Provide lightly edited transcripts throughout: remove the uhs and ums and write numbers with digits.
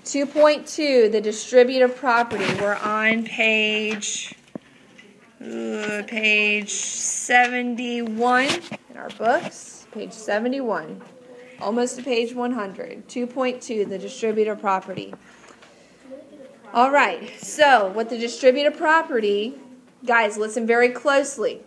2.2, the distributive property. We're on page 71 in our books. Page 71. Almost to page 100. 2.2, the distributive property. All right, so with the distributive property, guys, listen very closely.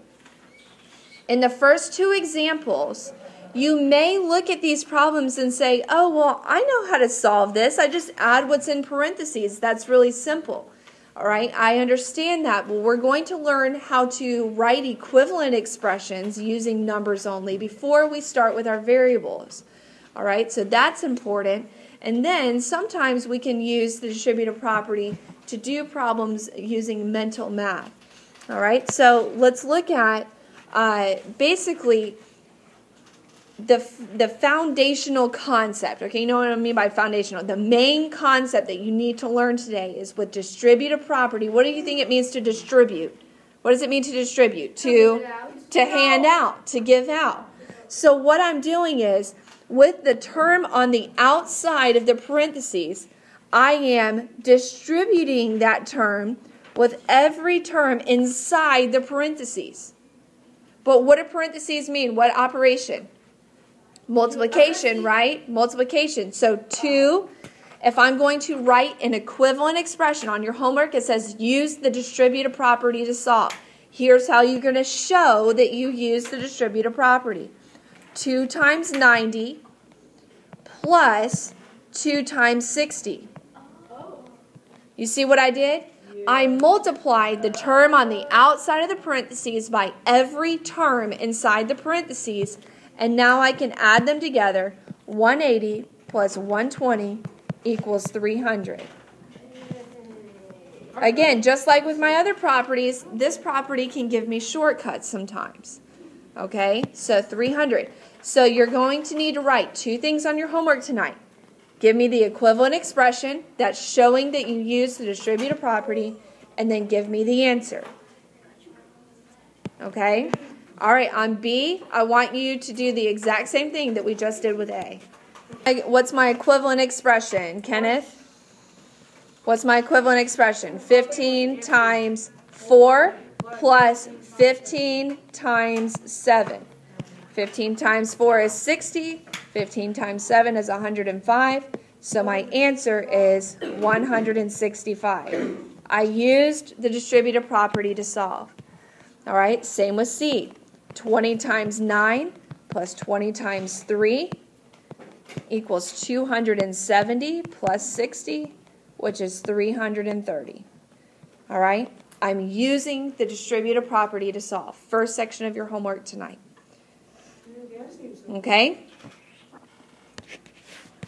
In the first two examples, you may look at these problems and say, oh, well, I know how to solve this. I just add what's in parentheses. That's really simple. All right, I understand that. Well, we're going to learn how to write equivalent expressions using numbers only before we start with our variables. All right, so that's important. And then sometimes we can use the distributive property to do problems using mental math. All right, so let's look at basically the foundational concept. Okay, you know what I mean by foundational? The main concept that you need to learn today is with distributive property. What do you think it means to distribute? What does it mean to distribute? To hand out, to give out. So what I'm doing is, with the term on the outside of the parentheses, I am distributing that term with every term inside the parentheses. But what do parentheses mean? What operation? Multiplication, right? Multiplication. So 2, if I'm going to write an equivalent expression on your homework, it says use the distributive property to solve. Here's how you're going to show that you use the distributive property. 2 times 90 plus 2 times 60. You see what I did? I multiplied the term on the outside of the parentheses by every term inside the parentheses, and now I can add them together. 180 plus 120 equals 300. Again, just like with my other properties, this property can give me shortcuts sometimes. Okay, so 300. So you're going to need to write 2 things on your homework tonight. Give me the equivalent expression that's showing that you use the distributive property, and then give me the answer. Okay? All right, on B, I want you to do the exact same thing that we just did with A. What's my equivalent expression, Kenneth? What's my equivalent expression? 15 times 4 plus 15 times 7. 15 times 4 is 60. 15 times 7 is 105. So my answer is 165. I used the distributive property to solve. All right, same with C. 20 times 9 plus 20 times 3 equals 270 plus 60, which is 330. All right, I'm using the distributive property to solve. First section of your homework tonight. Okay?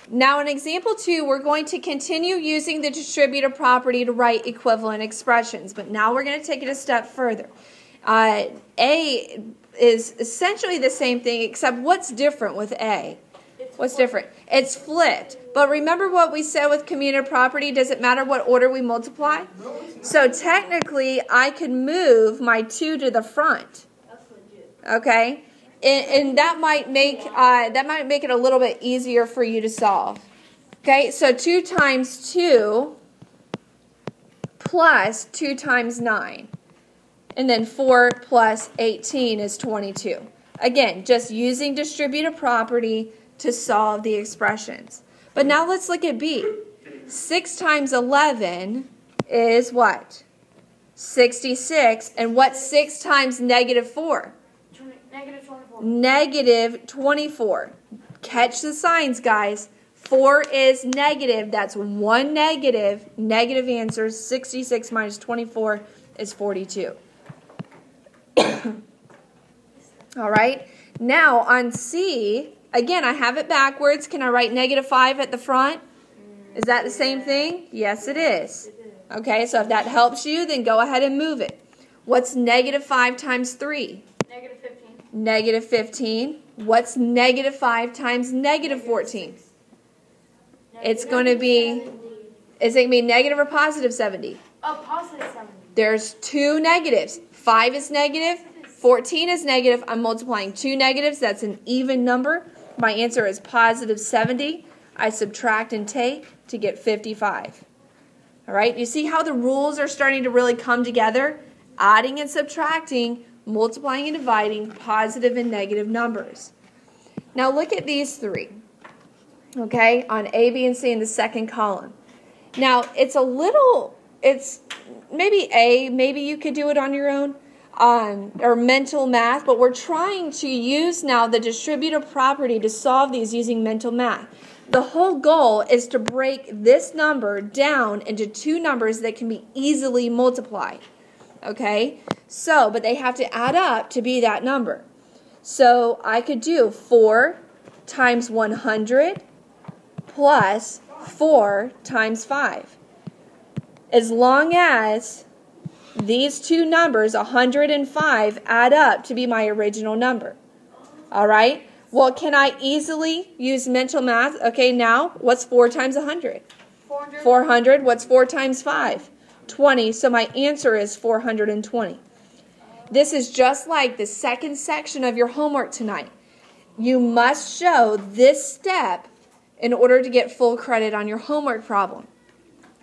Now in example 2, we're going to continue using the distributive property to write equivalent expressions, but now we're going to take it a step further. A is essentially the same thing, except what's different with A? What's different? It's flipped. But remember what we said with commutative property? Does it matter what order we multiply? So technically, I could move my 2 to the front. Okay? And that might make it a little bit easier for you to solve. Okay, so 2 times 2 plus 2 times 9. And then 4 plus 18 is 22. Again, just using distributive property to solve the expressions. But now let's look at B. 6 times 11 is what? 66. And what's 6 times negative 4? Negative 24. Negative 24. Catch the signs, guys. 4 is negative. That's one negative. Negative answer. 66 minus 24 is 42. All right. Now on C, again, I have it backwards. Can I write negative 5 at the front? Is that the same thing? Yes, it is. Okay, so if that helps you, then go ahead and move it. What's negative 5 times 3? Negative 15. Negative 15. What's negative 5 times negative 14? It's going to be, is it going to be negative or positive 70? Oh, positive 70. There's 2 negatives. 5 is negative. 14 is negative. I'm multiplying 2 negatives. That's an even number. My answer is positive 70. I subtract and take. to get 55. All right, you see how the rules are starting to really come together? Adding and subtracting, multiplying and dividing, positive and negative numbers. Now look at these three, okay, on A, B, and C in the second column. Now it's maybe A, maybe you could do it on your own, or mental math, but we're trying to use now the distributive property to solve these using mental math. The whole goal is to break this number down into two numbers that can be easily multiplied. Okay? So, but they have to add up to be that number. So, I could do 4 times 100 plus 4 times 5. As long as these two numbers, 100 and 5, add up to be my original number. All right? Well, can I easily use mental math? Okay, now, what's 4 times 100? 400. 400. What's 4 times 5? 20. So my answer is 420. This is just like the second section of your homework tonight. You must show this step in order to get full credit on your homework problem.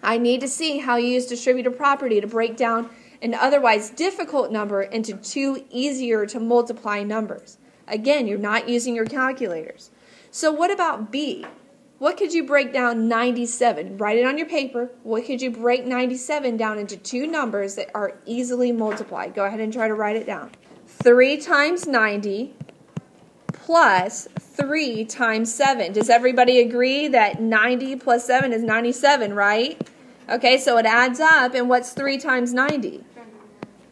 I need to see how you use distributive property to break down an otherwise difficult number into two easier to multiply numbers. Again, you're not using your calculators. So what about B? What could you break down 97? Write it on your paper. What could you break 97 down into two numbers that are easily multiplied? Go ahead and try to write it down. 3 times 90 plus 3 times 7. Does everybody agree that 90 plus 7 is 97, right? Okay, so it adds up, and what's 3 times 90?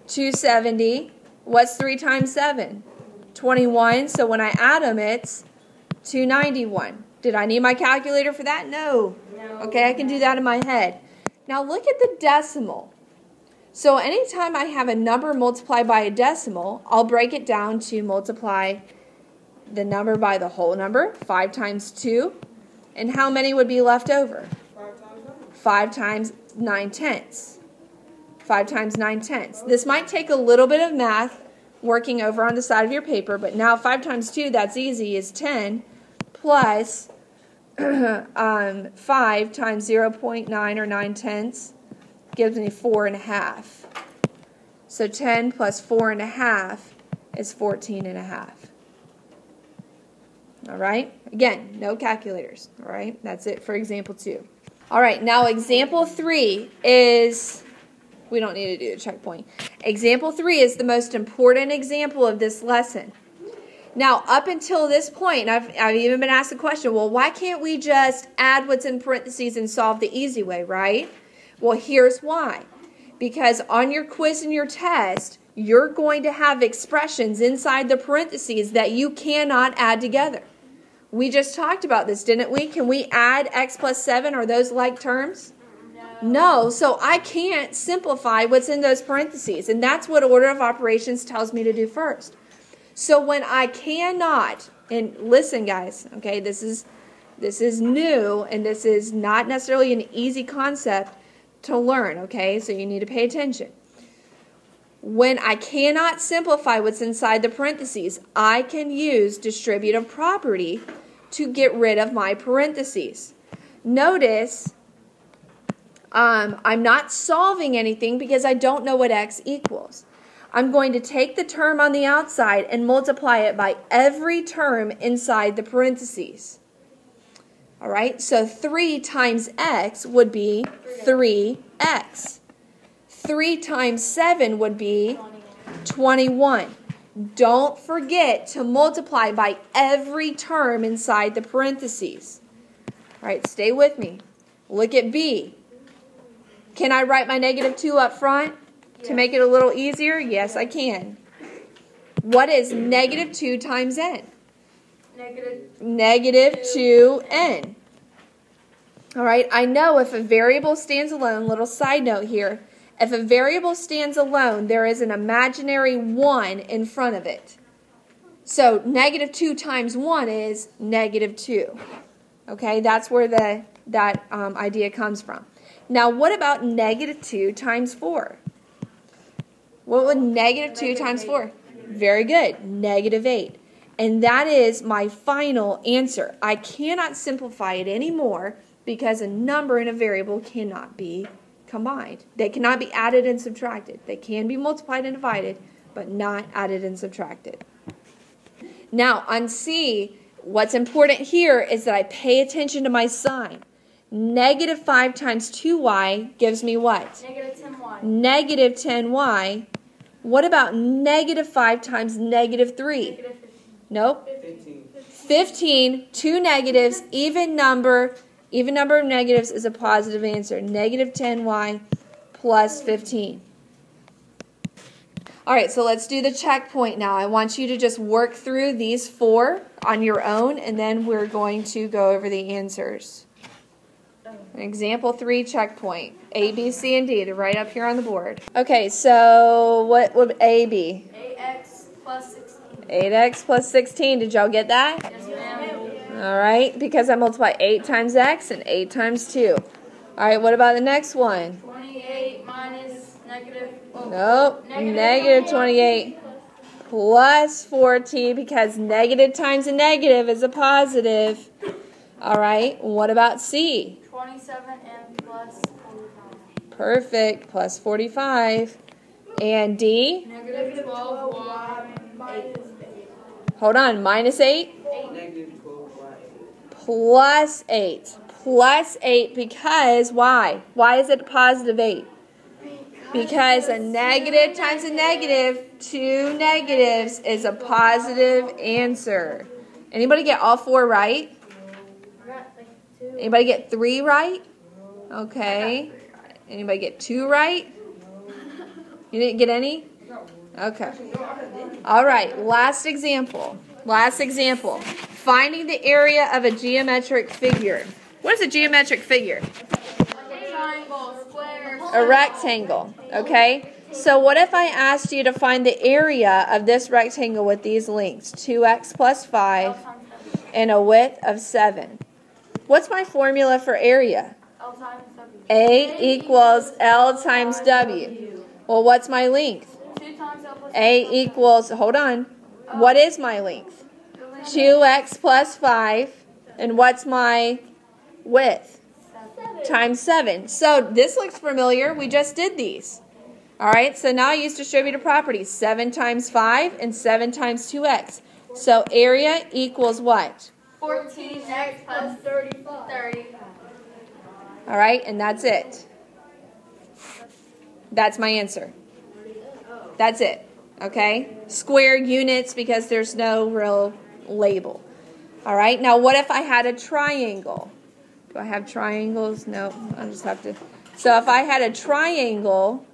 270. What's 3 times 7? 21. So when I add them, it's 291. Did I need my calculator for that? No. Okay, I can do that in my head. Now look at the decimal. So anytime I have a number multiplied by a decimal, I'll break it down to multiply the number by the whole number, 5 times 2. And how many would be left over? 5 times 9 tenths. 5 times 9 tenths. This might take a little bit of math working over on the side of your paper, but now 5 times 2, that's easy, is 10, plus 5 times 0.9 or 9 tenths gives me 4.5. So 10 plus 4.5 is 14.5. All right? Again, no calculators. All right? That's it for example 2. All right, now example 3 is... We don't need to do the checkpoint. Example 3 is the most important example of this lesson. Now, up until this point, I've even been asked the question, well, why can't we just add what's in parentheses and solve the easy way, right? Well, here's why. Because on your quiz and your test, you're going to have expressions inside the parentheses that you cannot add together. We just talked about this, didn't we? Can we add x plus 7? Are those like terms? No, so I can't simplify what's in those parentheses, and that's what order of operations tells me to do first. So when I cannot, and listen guys, okay, this is new, and this is not necessarily an easy concept to learn, okay, so you need to pay attention. When I cannot simplify what's inside the parentheses, I can use distributive property to get rid of my parentheses. Notice I'm not solving anything because I don't know what x equals. I'm going to take the term on the outside and multiply it by every term inside the parentheses. All right, so 3 times x would be 3x. 3 times 7 would be 21. Don't forget to multiply by every term inside the parentheses. All right, stay with me. Look at B. Can I write my -2 up front to make it a little easier? Yes, I can. What is -2 times n? Negative 2n. All right, I know if a variable stands alone, little side note here, if a variable stands alone, there is an imaginary 1 in front of it. So -2 times 1 is -2. Okay, that's where that idea comes from. Now, what about -2 times 4? What would -2 times 4? Very good, -8. And that is my final answer. I cannot simplify it anymore because a number and a variable cannot be combined. They cannot be added and subtracted. They can be multiplied and divided, but not added and subtracted. Now, on C, what's important here is that I pay attention to my sign. Negative 5 times 2y gives me what? Negative 10y. Negative 10y. What about negative 5 times negative 3? Negative 15. Nope. 15, two negatives, even number of negatives is a positive answer. Negative 10y plus 15. All right, so let's do the checkpoint now. I want you to just work through these 4 on your own, and then we're going to go over the answers. Example 3 checkpoint. A, B, C, and D. They're right up here on the board. Okay, so what would A be? 8x plus 16. 8x plus 16. Did y'all get that? Yes, ma'am. All right, because I multiply 8 times x and 8 times 2. All right, what about the next one? 28 minus negative... Nope, negative 28 plus 4t, because negative times a negative is a positive. All right, what about C? 27m plus 45. Perfect, plus 45. And D? Negative 12y minus 8. Hold on, minus 8? Negative 12y. Plus 8. Plus 8 because why? Why is it a positive 8? Because a negative times a negative, 2 negatives, is a positive answer. Anybody get all 4 right? I got like 2. Anybody get 3 right? Okay. Anybody get 2 right? You didn't get any? Okay. All right, last example. Last example. Finding the area of a geometric figure. What is a geometric figure? Triangle, square, A rectangle, okay? So what if I asked you to find the area of this rectangle with these lengths? 2x plus 5 and a width of 7. What's my formula for area? L times W. A equals L times W. Well, what's my length? 2 times L plus A equals, hold on, what is my length? 2x plus 5, and what's my width? Times 7. So this looks familiar. We just did these. All right, so now I use distributive property. 7 times 5 and 7 times 2x. So area equals what? 14x plus 30. All right, and that's it. That's my answer. That's it. Okay? Square units because there's no real label. All right, now what if I had a triangle? Do I have triangles? No, I'll just have to. So if I had a triangle,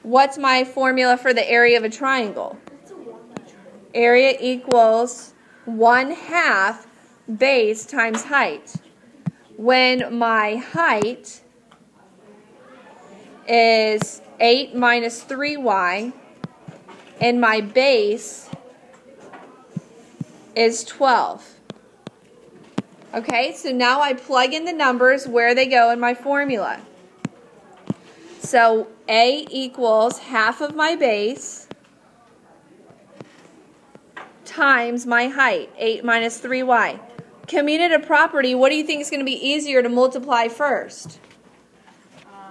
what's my formula for the area of a triangle? Area equals 1/2 base times height. When my height is 8 minus 3y and my base is 12. Okay, so now I plug in the numbers where they go in my formula. So A equals 1/2 of my base times my height, 8 minus 3y. Commutative property, what do you think is going to be easier to multiply first?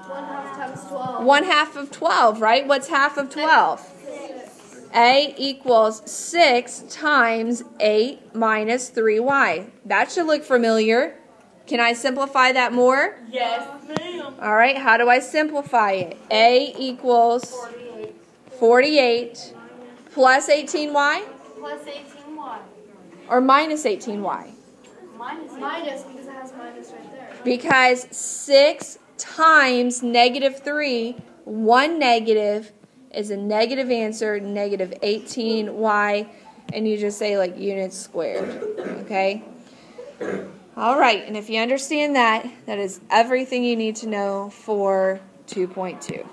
1/2 times 12. 1/2 of 12, right? What's half of 12? A equals 6 times 8 minus 3y. That should look familiar. Can I simplify that more? Yes, ma'am. All right, how do I simplify it? A equals 48 plus 18y Plus 18y. or minus 18y? Minus because it has minus right there. Because 6 times negative 3, one negative, is a negative answer, negative 18y, and you just say like units squared, okay? All right, and if you understand that, that is everything you need to know for 2.2.